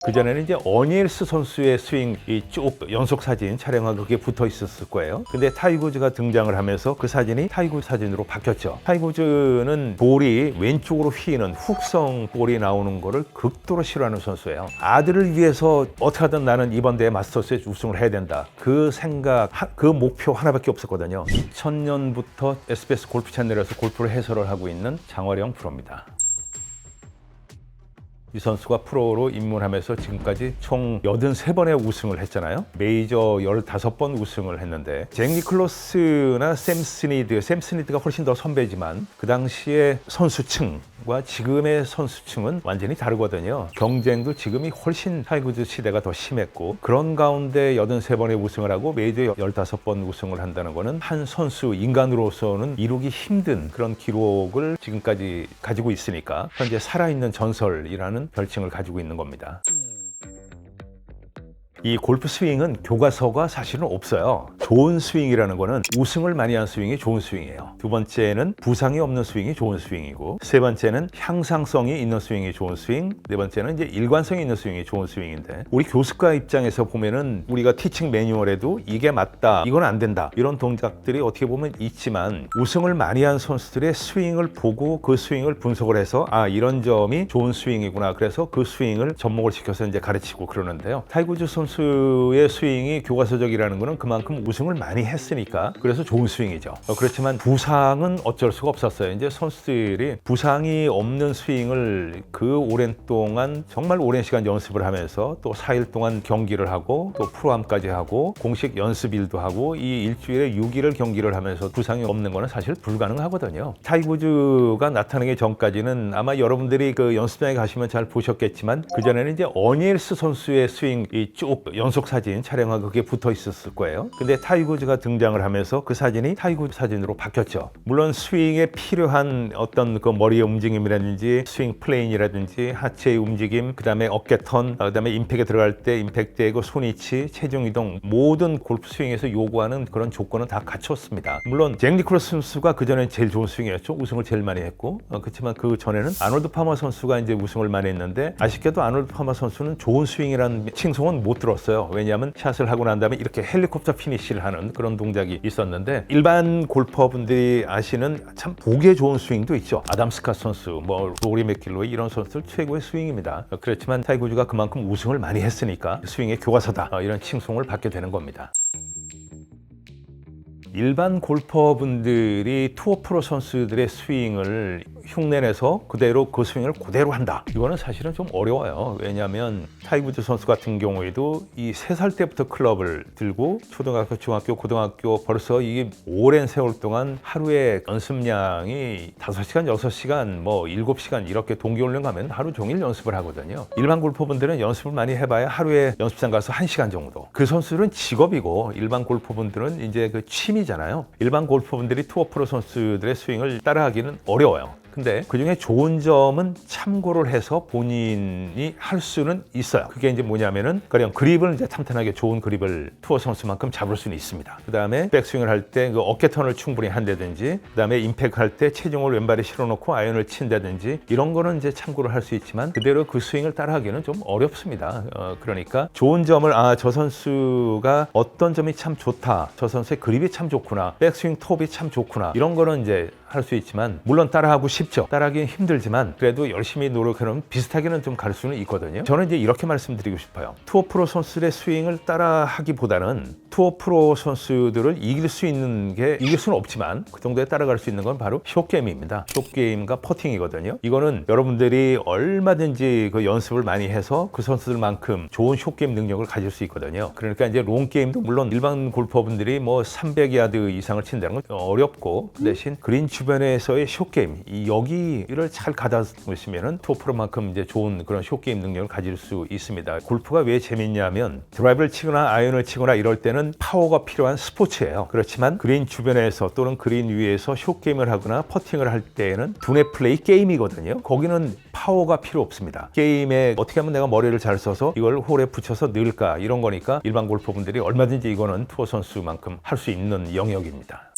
그전에는 이제 어니엘스 선수의 스윙이 쭉 연속 사진 촬영하고 그게 붙어 있었을 거예요. 근데 타이거즈가 등장을 하면서 그 사진이 타이거 사진으로 바뀌었죠. 타이거즈는 볼이 왼쪽으로 휘는 훅성 볼이 나오는 거를 극도로 싫어하는 선수예요. 아들을 위해서 어떻게 하든 나는 이번 대회 마스터스에 우승을 해야 된다. 그 생각, 그 목표 하나밖에 없었거든요. 2000년부터 SBS 골프 채널에서 골프를 해설을 하고 있는 장화령 프로입니다. 이 선수가 프로로 입문하면서 지금까지 총 83번의 우승을 했잖아요. 메이저 15번 우승을 했는데 잭 니클러스나 샘 스니드가 훨씬 더 선배지만 그 당시의 선수층과 지금의 선수층은 완전히 다르거든요. 경쟁도 지금이 훨씬 타이거즈 시대가 더 심했고 그런 가운데 83번의 우승을 하고 메이저 15번 우승을 한다는 거는 한 선수 인간으로서는 이루기 힘든 그런 기록을 지금까지 가지고 있으니까 현재 살아있는 전설이라는 별칭을 가지고 있는 겁니다. 이 골프 스윙은 교과서가 사실은 없어요. 좋은 스윙이라는 거는 우승을 많이 한 스윙이 좋은 스윙이에요. 두 번째는 부상이 없는 스윙이 좋은 스윙이고, 세 번째는 향상성이 있는 스윙이 좋은 스윙, 네 번째는 이제 일관성이 있는 스윙이 좋은 스윙인데, 우리 교습가 입장에서 보면은 우리가 티칭 매뉴얼에도 이게 맞다, 이건 안 된다, 이런 동작들이 어떻게 보면 있지만 우승을 많이 한 선수들의 스윙을 보고 그 스윙을 분석을 해서 아, 이런 점이 좋은 스윙이구나, 그래서 그 스윙을 접목을 시켜서 이제 가르치고 그러는데요. 타이거즈 선수의 스윙이 교과서적이라는 거는 그만큼 우승을 많이 했으니까 그래서 좋은 스윙이죠. 그렇지만 부상은 어쩔 수가 없었어요. 이제 선수들이 부상이 없는 스윙을 그 오랜 동안 정말 오랜 시간 연습을 하면서 또 4일 동안 경기를 하고 또 프로암까지 하고 공식 연습일도 하고 이 일주일에 6일을 경기를 하면서 부상이 없는 거는 사실 불가능하거든요. 타이거즈가 나타나기 전까지는 아마 여러분들이 그 연습장에 가시면 잘 보셨겠지만 그전에는 이제 어니엘스 선수의 스윙이 쭉 연속 사진 촬영하고 그게 붙어 있었을 거예요. 근데 타이거즈가 등장을 하면서 그 사진이 타이거즈 사진으로 바뀌었죠. 물론 스윙에 필요한 어떤 그 머리의 움직임이라든지 스윙 플레인이라든지 하체의 움직임, 그 다음에 어깨 턴, 그 다음에 임팩에 들어갈 때 임팩트의 그 손위치, 체중 이동, 모든 골프 스윙에서 요구하는 그런 조건은 다 갖췄습니다. 물론 잭 니클러스 선수가 그전에 제일 좋은 스윙이었죠. 우승을 제일 많이 했고, 그렇지만 그 전에는 아놀드 파머 선수가 이제 우승을 많이 했는데, 아쉽게도 아놀드 파머 선수는 좋은 스윙이라는 칭송은 못 들었어요. 왜냐하면 샷을 하고 난 다음에 이렇게 헬리콥터 피니시를 하는 그런 동작이 있었는데, 일반 골퍼분들이 아시는 참 보기에 좋은 스윙도 있죠. 아담 스캇 선수, 뭐 로리 맥길로이 이런 선수들 최고의 스윙입니다. 그렇지만 타이거즈가 그만큼 우승을 많이 했으니까 스윙의 교과서다, 이런 칭송을 받게 되는 겁니다. 일반 골퍼분들이 투어 프로 선수들의 스윙을 흉내내서 그대로 그 스윙을 그대로 한다, 이거는 사실은 좀 어려워요. 왜냐하면 타이거즈 선수 같은 경우에도 이 3살 때부터 클럽을 들고 초등학교, 중학교, 고등학교 벌써 이게 오랜 세월 동안 하루에 연습량이 5시간, 6시간, 뭐 7시간 이렇게 동계훈련 가면 하루 종일 연습을 하거든요. 일반 골퍼분들은 연습을 많이 해봐야 하루에 연습장 가서 1시간 정도. 그 선수들은 직업이고 일반 골퍼분들은 이제 그 취미잖아요. 일반 골퍼분들이 투어 프로 선수들의 스윙을 따라하기는 어려워요. 근데 그중에 좋은 점은 참고를 해서 본인이 할 수는 있어요. 그게 이제 뭐냐면은 그냥 그립을 이제 튼튼하게 좋은 그립을 투어 선수만큼 잡을 수는 있습니다. 그 다음에 백스윙을 할 때 그 어깨 턴을 충분히 한다든지, 그 다음에 임팩트 할 때 체중을 왼발에 실어놓고 아이언을 친다든지, 이런 거는 이제 참고를 할 수 있지만 그대로 그 스윙을 따라하기는 좀 어렵습니다. 그러니까 좋은 점을 저 선수가 어떤 점이 참 좋다, 저 선수의 그립이 참 좋구나, 백스윙 톱이 참 좋구나, 이런 거는 이제 할 수 있지만, 물론 따라하고 쉽죠. 따라하기는 힘들지만 그래도 열심히 노력하면 비슷하게는 좀 갈 수는 있거든요. 저는 이제 이렇게 말씀드리고 싶어요. 투어 프로 선수들의 스윙을 따라하기보다는 투어 프로 선수들을 이길 수는 없지만 그 정도에 따라갈 수 있는 건 바로 숏게임입니다. 숏게임과 퍼팅이거든요. 이거는 여러분들이 얼마든지 그 연습을 많이 해서 그 선수들만큼 좋은 숏게임 능력을 가질 수 있거든요. 그러니까 이제 롱게임도 물론 일반 골퍼분들이 뭐 300야드 이상을 친다는 건 어렵고, 그 대신 그린 주변에서의 숏게임, 여기를 잘 가다보시면은 투어 프로만큼 이제 좋은 그런 숏게임 능력을 가질 수 있습니다. 골프가 왜 재밌냐면 드라이브를 치거나 아이언을 치거나 이럴 때는 파워가 필요한 스포츠예요. 그렇지만 그린 주변에서 또는 그린 위에서 숏게임을 하거나 퍼팅을 할 때에는 두뇌 플레이 게임이거든요. 거기는 파워가 필요 없습니다. 게임에 어떻게 하면 내가 머리를 잘 써서 이걸 홀에 붙여서 넣을까, 이런 거니까 일반 골퍼분들이 얼마든지 이거는 투어 선수만큼 할 수 있는 영역입니다.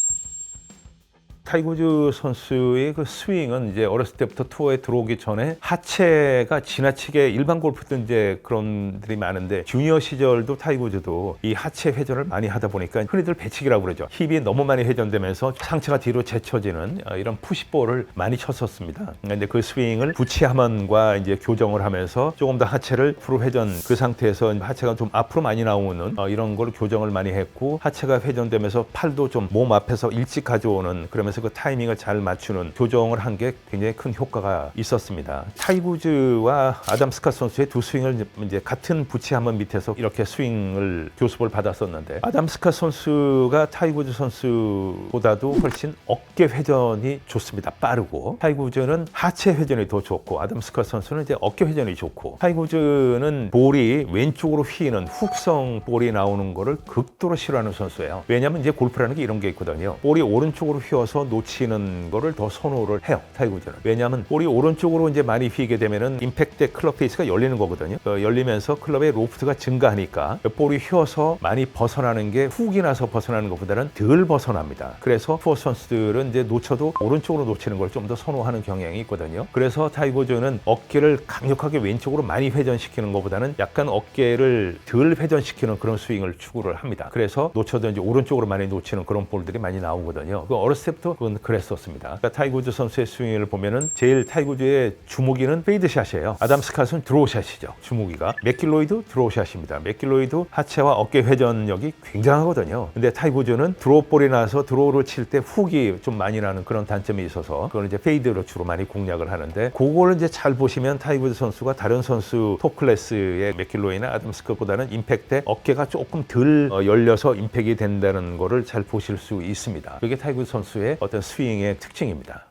타이거즈 선수의 그 스윙은 이제 어렸을 때부터 투어에 들어오기 전에 하체가 지나치게 일반 골프든 이제 그런 들이 많은데 주니어 시절도 타이거즈도 이 하체 회전을 많이 하다 보니까 흔히들 배치기라고 그러죠. 힙이 너무 많이 회전되면서 상체가 뒤로 제쳐지는 이런 푸시볼을 많이 쳤었습니다. 근데 그 스윙을 부치하면과 이제 교정을 하면서 조금 더 하체를 프로 회전 그 상태에서 하체가 좀 앞으로 많이 나오는 이런 걸 교정을 많이 했고 하체가 회전되면서 팔도 좀 몸 앞에서 일찍 가져오는 그러면서 그 타이밍을 잘 맞추는 교정을 한 게 굉장히 큰 효과가 있었습니다. 타이거즈와 아담 스캇 선수의 두 스윙을 이제 같은 부치하면 밑에서 이렇게 스윙을 교습을 받았었는데 아담 스캇 선수가 타이거즈 선수보다도 훨씬 어깨 회전이 좋습니다. 빠르고 타이거즈는 하체 회전이 더 좋고 아담 스캇 선수는 이제 어깨 회전이 좋고 타이거즈는 볼이 왼쪽으로 휘는 훅성 볼이 나오는 거를 극도로 싫어하는 선수예요. 왜냐하면 이제 골프라는 게 이런 게 있거든요. 볼이 오른쪽으로 휘어서 놓치는 거를 더 선호를 해요. 타이거즈는. 왜냐하면 볼이 오른쪽으로 이제 많이 휘게 되면은 임팩트 클럽 페이스가 열리는 거거든요. 열리면서 클럽의 로프트가 증가하니까 볼이 휘어서 많이 벗어나는 게 훅이 나서 벗어나는 것보다는 덜 벗어납니다. 그래서 투어 선수들은 이제 놓쳐도 오른쪽으로 놓치는 걸 좀 더 선호하는 경향이 있거든요. 그래서 타이거즈는 어깨를 강력하게 왼쪽으로 많이 회전시키는 것보다는 약간 어깨를 덜 회전시키는 그런 스윙을 추구를 합니다. 그래서 놓쳐도 이제 오른쪽으로 많이 놓치는 그런 볼들이 많이 나오거든요. 어렸을 때부터 그건 그랬었습니다. 그러니까 타이거즈 선수의 스윙을 보면은 제일 타이거즈의 주무기는 페이드샷이에요. 아담 스캇은 드로우샷이죠. 주무기가. 맥길로이도 드로우샷입니다. 맥길로이도 하체와 어깨 회전력이 굉장하거든요. 근데 타이거즈는 드로우볼이 나서 드로우를 칠 때 훅이 좀 많이 나는 그런 단점이 있어서 그걸 이제 페이드로 주로 많이 공략을 하는데 그거를 이제 잘 보시면 타이거즈 선수가 다른 선수 톱 클래스의 맥길로이나 아담 스캇보다는 임팩트에 어깨가 조금 덜 열려서 임팩이 된다는 거를 잘 보실 수 있습니다. 그게 타이거즈 선수의 어떤 스윙의 특징입니다.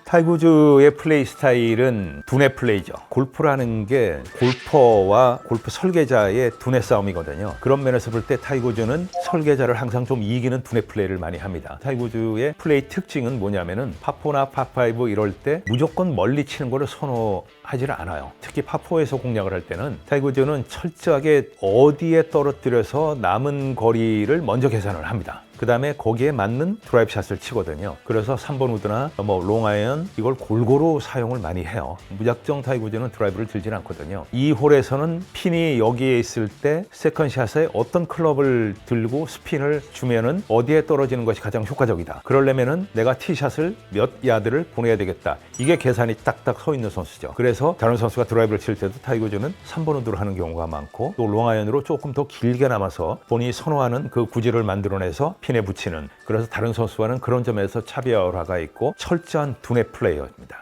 타이거즈의 플레이 스타일은 두뇌 플레이죠. 골프라는 게 골퍼와 골프 설계자의 두뇌 싸움이거든요. 그런 면에서 볼 때 타이거즈는 설계자를 항상 좀 이기는 두뇌 플레이를 많이 합니다. 타이거즈의 플레이 특징은 뭐냐면은 파4나 파5 이럴 때 무조건 멀리 치는 거를 선호하지를 않아요. 특히 파4에서 공략을 할 때는 타이거즈는 철저하게 어디에 떨어뜨려서 남은 거리를 먼저 계산을 합니다. 그 다음에 거기에 맞는 드라이브 샷을 치거든요. 그래서 3번 우드나 롱아이언 이걸 골고루 사용을 많이 해요. 무작정 타이거즈는 드라이브를 들진 않거든요. 이 홀에서는 핀이 여기에 있을 때 세컨샷에 어떤 클럽을 들고 스핀을 주면은 어디에 떨어지는 것이 가장 효과적이다. 그러려면은 내가 티샷을 몇 야드를 보내야 되겠다. 이게 계산이 딱딱 서 있는 선수죠. 그래서 다른 선수가 드라이브를 칠 때도 타이거즈는 3번 우드로 하는 경우가 많고 또 롱아이언으로 조금 더 길게 남아서 본인이 선호하는 그 구질을 만들어내서 핀에 붙이는 그래서 다른 선수와는 그런 점에서 차별화가 있고 철저한 두뇌 플레이어입니다.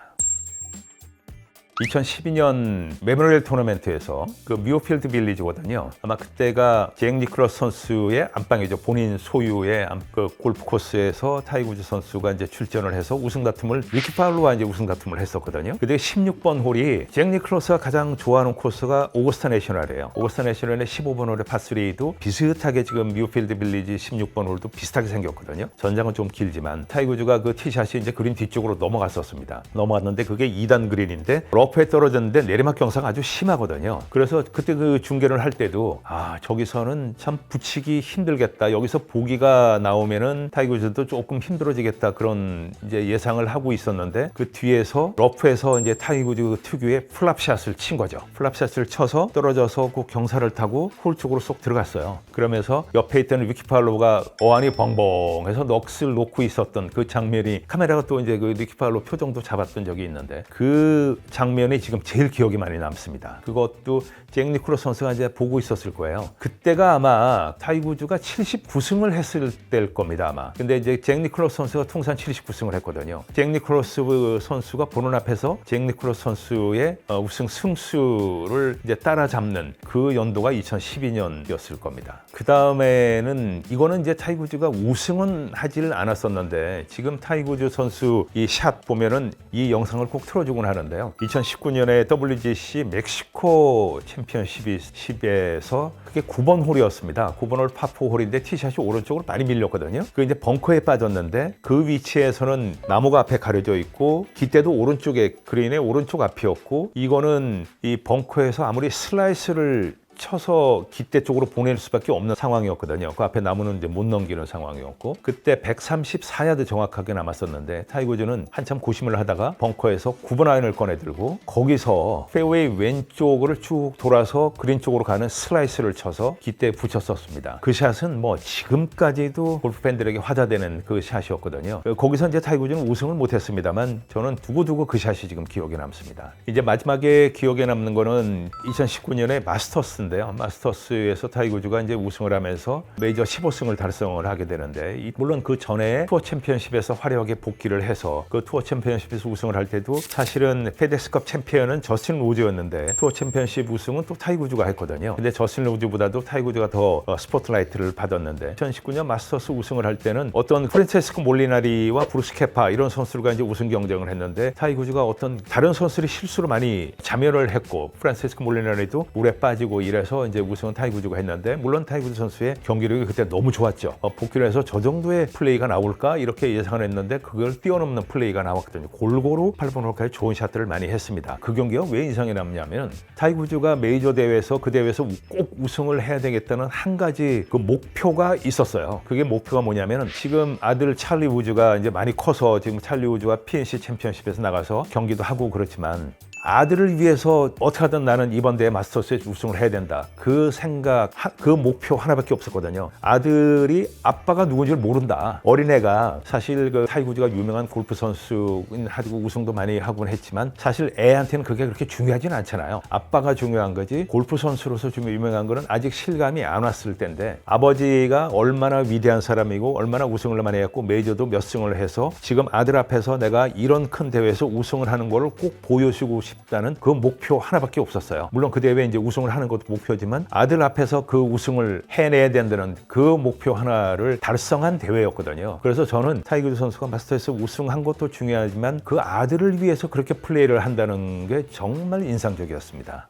2012년 메모리얼 토너먼트에서 그 뮤어필드 빌리지거든요. 아마 그때가 잭 니클러스 선수의 안방이죠. 본인 소유의 그 골프 코스에서 타이거즈 선수가 이제 출전을 해서 우승 다툼을 리키 파울로와 이제 우승 다툼을 했었거든요. 그때 16번 홀이 잭 니클러스가 가장 좋아하는 코스가 오거스타 내셔널이에요. 오거스타 내셔널의 15번 홀의 파3도 비슷하게 지금 뮤어필드 빌리지 16번 홀도 비슷하게 생겼거든요. 전장은 좀 길지만 타이거즈가 그 티샷이 이제 그린 뒤쪽으로 넘어갔었습니다. 넘어갔는데 그게 2단 그린인데 러프에 떨어졌는데 내리막 경사가 아주 심하거든요. 그래서 그때 그 중계를 할 때도 저기서는 참 붙이기 힘들겠다. 여기서 보기가 나오면은 타이거즈도 조금 힘들어지겠다. 그런 이제 예상을 하고 있었는데 그 뒤에서 러프에서 이제 타이거즈 특유의 플랍샷을 친 거죠. 플랍샷을 쳐서 떨어져서 그 경사를 타고 홀 쪽으로 쏙 들어갔어요. 그러면서 옆에 있던 리키 파울로가 어안이 벙벙해서 넋을 놓고 있었던 그 장면이 카메라가 또 이제 그 리키 파울로 표정도 잡았던 적이 있는데 그 장면이 지금 제일 기억이 많이 남습니다. 그것도 잭 니클러스 선수가 이제 보고 있었을 거예요. 그때가 아마 타이거즈가 79승을 했을 때일 겁니다, 아마. 근데 이제 잭 니클러스 선수가 통산 79승을 했거든요. 잭 니클러스 선수가 보는 앞에서 잭 니클러스 선수의 우승 승수를 이제 따라잡는 그 연도가 2012년이었을 겁니다. 그 다음에는 이거는 이제 타이거즈가 우승은 하지를 않았었는데 지금 타이거즈 선수 이 샷 보면은 이 영상을 꼭 틀어주곤 하는데요. 2019년에 WGC 멕시코 챔피언십에서 그게 9번 홀이었습니다. 9번 홀 파4 홀인데 티샷이 오른쪽으로 많이 밀렸거든요. 그 이제 벙커에 빠졌는데 그 위치에서는 나무가 앞에 가려져 있고 깃대도 오른쪽에 그린의 오른쪽 앞이었고 이거는 이 벙커에서 아무리 슬라이스를 쳐서 깃대 쪽으로 보낼 수밖에 없는 상황이었거든요. 그 앞에 나무는 이제 못 넘기는 상황이었고, 그때 134야드 정확하게 남았었는데 타이거즈는 한참 고심을 하다가 벙커에서 9번 아이언을 꺼내 들고 거기서 페어웨이 왼쪽으로 쭉 돌아서 그린 쪽으로 가는 슬라이스를 쳐서 깃대에 붙였었습니다. 그 샷은 뭐 지금까지도 골프 팬들에게 화제되는 그 샷이었거든요. 거기서 이제 타이거즈는 우승을 못했습니다만 저는 두고두고 그 샷이 지금 기억에 남습니다. 이제 마지막에 기억에 남는 거는 2019년에 마스터스인데요. 마스터스에서 타이거즈가 이제 우승을 하면서 메이저 15승을 달성을 하게 되는데, 물론 그 전에 투어 챔피언십에서 화려하게 복귀를 해서 그 투어 챔피언십에서 우승을 할 때도 사실은 페덱스컵 챔피언은 저스틴 로즈였는데 투어 챔피언십 우승은 또 타이거즈가 했거든요. 근데 저스틴 로즈보다도 타이거즈가 더 스포트라이트를 받았는데 2019년 마스터스 우승을 할 때는 어떤 프란체스코 몰리나리와 브루스 케파 이런 선수들과 이제 우승 경쟁을 했는데 타이거즈가 어떤 다른 선수들이 실수로 많이 자멸을 했고 프란체스코 몰리나리도 물에 빠지고 이래서 이제 우승은 타이거즈가 했는데, 물론 타이거즈 선수의 경기력이 그때 너무 좋았죠. 복귀를 해서 저 정도의 플레이가 나올까 이렇게 예상을 했는데 그걸 뛰어넘는 플레이가 나왔거든요. 골고루 8번 홀까지 좋은 샷들을 많이 했습니다. 그 경기가 왜 인상이 남냐면 타이거즈가 메이저 대회에서 그 대회에서 꼭 우승을 해야 되겠다는 한 가지 그 목표가 있었어요. 그게 목표가 뭐냐면 지금 아들 찰리 우즈가 이제 많이 커서 지금 찰리 우즈가 PNC 챔피언십에서 나가서 경기도 하고 그렇지만 아들을 위해서 어떻게 하든 나는 이번 대회 마스터스에 우승을 해야 된다. 그 생각, 그 목표 하나밖에 없었거든요. 아들이 아빠가 누군지를 모른다. 어린애가 사실 그 타이거즈가 유명한 골프 선수인 하고 우승도 많이 하곤 했지만 사실 애한테는 그게 그렇게 중요하진 않잖아요. 아빠가 중요한 거지 골프 선수로서 유명한 거는 아직 실감이 안 왔을 때인데, 아버지가 얼마나 위대한 사람이고 얼마나 우승을 많이 했고 메이저도 몇 승을 해서 지금 아들 앞에서 내가 이런 큰 대회에서 우승을 하는 거를 꼭 보여주고 싶다는 그 목표 하나밖에 없었어요. 물론 그 대회에 이제 우승을 하는 것도 목표지만 아들 앞에서 그 우승을 해내야 된다는 그 목표 하나를 달성한 대회였거든요. 그래서 저는 타이거즈 선수가 마스터에서 우승한 것도 중요하지만 그 아들을 위해서 그렇게 플레이를 한다는 게 정말 인상적이었습니다.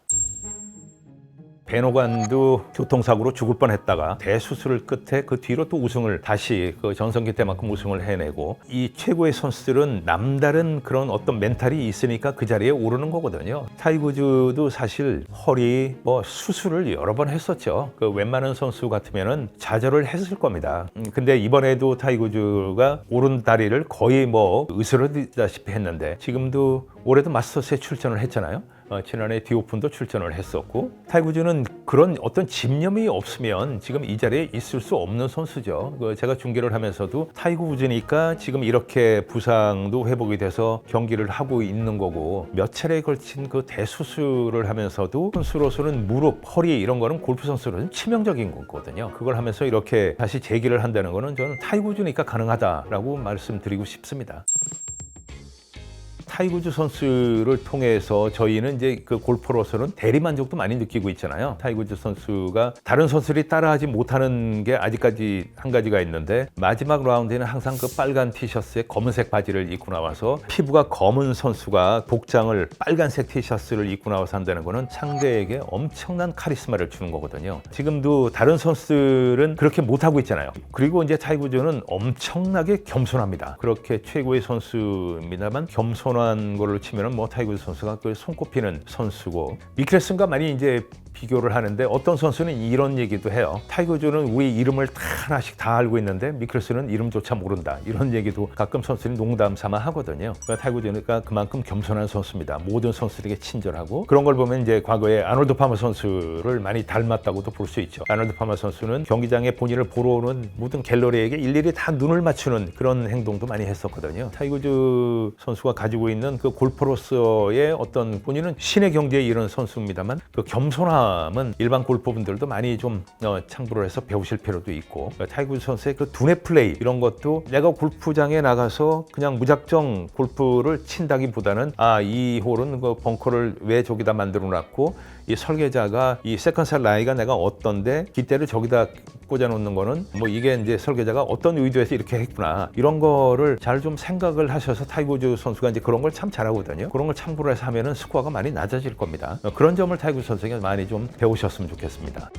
베노관도 교통사고로 죽을 뻔했다가 대수술을 끝에 그 뒤로 또 우승을 다시 그 전성기 때만큼 우승을 해내고, 이 최고의 선수들은 남다른 그런 어떤 멘탈이 있으니까 그 자리에 오르는 거거든요. 타이거즈도 사실 허리 수술을 여러 번 했었죠. 그 웬만한 선수 같으면은 좌절을 했을 겁니다. 근데 이번에도 타이거즈가 오른 다리를 거의 으스러지다시피 했는데 지금도 올해도 마스터스에 출전을 했잖아요. 지난해 디오픈도 출전을 했었고, 타이거즈는 그런 어떤 집념이 없으면 지금 이 자리에 있을 수 없는 선수죠. 제가 중계를 하면서도 타이거 우즈니까 지금 이렇게 부상도 회복이 돼서 경기를 하고 있는 거고, 몇 차례에 걸친 그 대수술을 하면서도 선수로서는 무릎, 허리 이런 거는 골프 선수로는 치명적인 거거든요. 그걸 하면서 이렇게 다시 재기를 한다는 거는 저는 타이거 우즈니까 가능하다라고 말씀드리고 싶습니다. 타이거즈 선수를 통해서 저희는 이제 그 골퍼로서는 대리만족도 많이 느끼고 있잖아요. 타이거즈 선수가 다른 선수들이 따라하지 못하는 게 아직까지 한 가지가 있는데, 마지막 라운드에는 항상 그 빨간 티셔츠에 검은색 바지를 입고 나와서, 피부가 검은 선수가 복장을 빨간색 티셔츠를 입고 나와서 한다는 거는 상대에게 엄청난 카리스마를 주는 거거든요. 지금도 다른 선수들은 그렇게 못하고 있잖아요. 그리고 이제 타이거즈는 엄청나게 겸손합니다. 그렇게 최고의 선수입니다만 겸손한 걸로 치면은 타이거즈 선수가 그 손꼽히는 선수고, 미켈슨과 많이 이제 비교를 하는데 어떤 선수는 이런 얘기도 해요. 타이거즈는 우리 이름을 다 하나씩 다 알고 있는데 미켈슨은 이름조차 모른다. 이런 얘기도 가끔 선수들이 농담 삼아 하거든요. 그러니까 타이거즈가 그만큼 겸손한 선수입니다. 모든 선수들에게 친절하고, 그런 걸 보면 이제 과거에 아놀드 파머 선수를 많이 닮았다고도 볼 수 있죠. 아놀드 파머 선수는 경기장에 본인을 보러 오는 모든 갤러리에게 일일이 다 눈을 맞추는 그런 행동도 많이 했었거든요. 타이거즈 선수가 가지고 있는 그 골퍼로서의 어떤, 본인은 신의 경지에 이른 선수입니다만 그 겸손함은 일반 골퍼분들도 많이 좀 참고를 해서 배우실 필요도 있고, 타이거즈 선수의 그 두뇌 플레이 이런 것도 내가 골프장에 나가서 그냥 무작정 골프를 친다기보다는 이 홀은 그 벙커를 왜 저기다 만들어 놨고 이 설계자가 이 세컨샷 라이가 내가 어떤데 깃대를 저기다 꽂아 놓는 거는 이게 이제 설계자가 어떤 의도에서 이렇게 했구나, 이런 거를 잘 좀 생각을 하셔서, 타이거즈 선수가 이제 그런 걸 참 잘하거든요. 그런 걸 참고를 해서 하면은 스코어가 많이 낮아질 겁니다. 그런 점을 타이거즈 선수에게 많이 좀 배우셨으면 좋겠습니다.